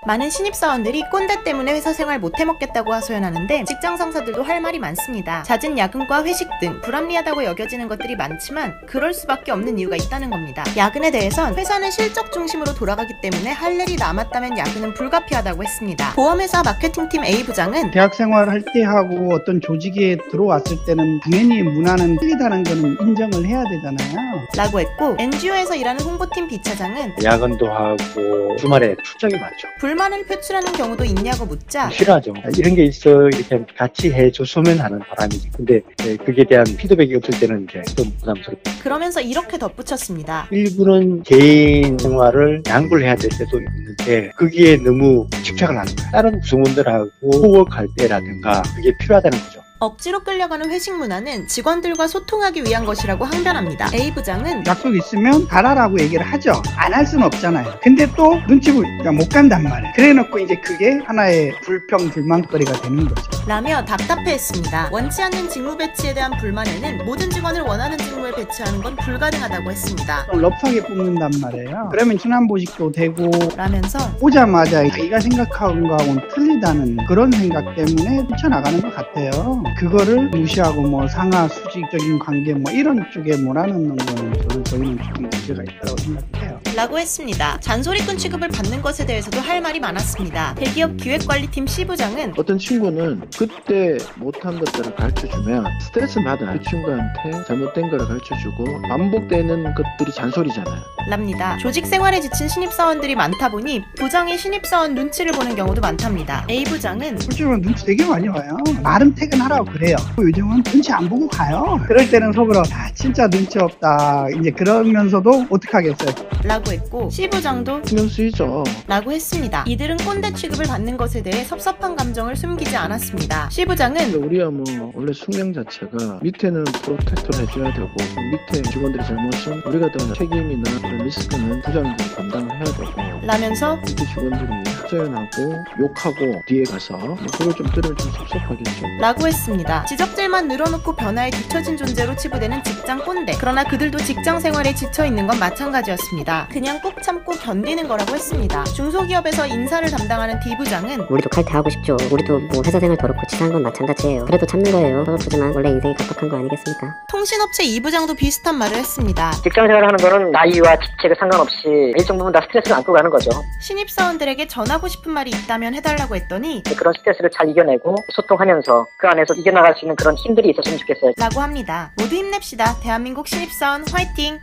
많은 신입사원들이 꼰대 때문에 회사 생활 못해먹겠다고 하소연하는데 직장 상사들도 할 말이 많습니다. 잦은 야근과 회식 등 불합리하다고 여겨지는 것들이 많지만 그럴 수밖에 없는 이유가 있다는 겁니다. 야근에 대해선 회사는 실적 중심으로 돌아가기 때문에 할 일이 남았다면 야근은 불가피하다고 했습니다. 보험회사 마케팅팀 A부장은 대학생활 할 때 하고 어떤 조직에 들어왔을 때는 당연히 문화는 틀리다는 거는 인정을 해야 되잖아요 라고 했고, NGO에서 일하는 홍보팀 B차장은 야근도 하고 주말에 출장이 많죠. 불만을 표출하는 경우도 있냐고 묻자 싫어하죠. 이런 게 있어 이렇게 같이 해줬으면 하는 바람이지. 근데 그게 대한 피드백이 없을 때는 이제 좀 부담스럽고. 그러면서 이렇게 덧붙였습니다. 일부는 개인 생활을 양보를 해야 될 때도 있는데 거기에 너무 집착을 하는 거야. 다른 구성원들하고 호흡할 때라든가 그게 필요하다는 거죠. 억지로 끌려가는 회식 문화는 직원들과 소통하기 위한 것이라고 항변합니다. A부장은 약속 있으면 가라라고 얘기를 하죠. 안 할 수는 없잖아요. 근데 또 눈치 보니까 못 간단 말이에요. 그래 놓고 이제 그게 하나의 불평불만거리가 되는 거죠. 라며 답답해했습니다. 원치 않는 직무 배치에 대한 불만에는 모든 직원을 원하는 직무에 배치하는 건 불가능하다고 했습니다. 좀 럽하게 뽑는단 말이에요. 그러면 순환보직도 되고 라면서 오자마자 자기가 생각하는 거하고는 틀리다는 그런 생각 때문에 뛰쳐나가는 것 같아요. 그거를 무시하고 뭐 상하 수직적인 관계 뭐 이런 쪽에 몰아넣는 거는 저희는 조금 문제가 있다고 생각해요. 라고 했습니다. 잔소리꾼 취급을 받는 것에 대해서도 할 말이 많았습니다. 대기업 기획관리팀 C부장은 어떤 친구는 그때 못한 것들을 가르쳐주면 스트레스 받아. 그 친구한테 잘못된 거를 가르쳐주고 반복되는 것들이 잔소리잖아요. 랍니다. 조직 생활에 지친 신입사원들이 많다 보니 부장이 신입사원 눈치를 보는 경우도 많답니다. A부장은 솔직히 눈치 되게 많이 와요. 나름 퇴근하라고 그래요. 요즘은 눈치 안 보고 가요. 그럴 때는 속으로 진짜 눈치 없다 이제 그러면서도 어떡하겠어요. 라고 했고, C부장도 신경 쓰이죠. 라고 했습니다. 이들은 꼰대 취급을 받는 것에 대해 섭섭한 감정을 숨기지 않았습니다. C부장은 우리야 뭐 원래 숙명 자체가 밑에는 프로텍트를 해줘야 되고 밑에 직원들의 잘못은 우리가 다 책임이나 그런 리스크는 부장들이 감당을 해야 되고 라면서 밑에 직원들이 하소연하고 욕하고 뒤에 가서 뭐 그걸 좀 들으면 좀 섭섭하겠죠. 라고 했습니다. 지적질만 늘어놓고 변화에 뒤처진 존재로 치부되는 직장 꼰대. 그러나 그들도 직장 생활에 지쳐있는 건 마찬가지였습니다. 그냥 꾹 참고 견디는 거라고 했습니다. 중소기업에서 인사를 담당하는 D부장은 우리도 칼퇴하고 싶죠. 우리도 뭐 회사 생활 더럽고 치사한 건 마찬가지예요. 그래도 참는 거예요. 서글프지만 원래 인생이 각박한 거 아니겠습니까? 통신업체 E부장도 비슷한 말을 했습니다. 직장 생활을 하는 거는 나이와 직책에 상관없이 일정 부분 다 스트레스를 안고 가는 거죠. 신입사원들에게 전하고 싶은 말이 있다면 해달라고 했더니 그런 스트레스를 잘 이겨내고 소통하면서 그 안에서 이겨나갈 수 있는 그런 힘들이 있었으면 좋겠어요. 라고 합니다. 모두 힘냅시다. 대한민국 신입사원 화이팅!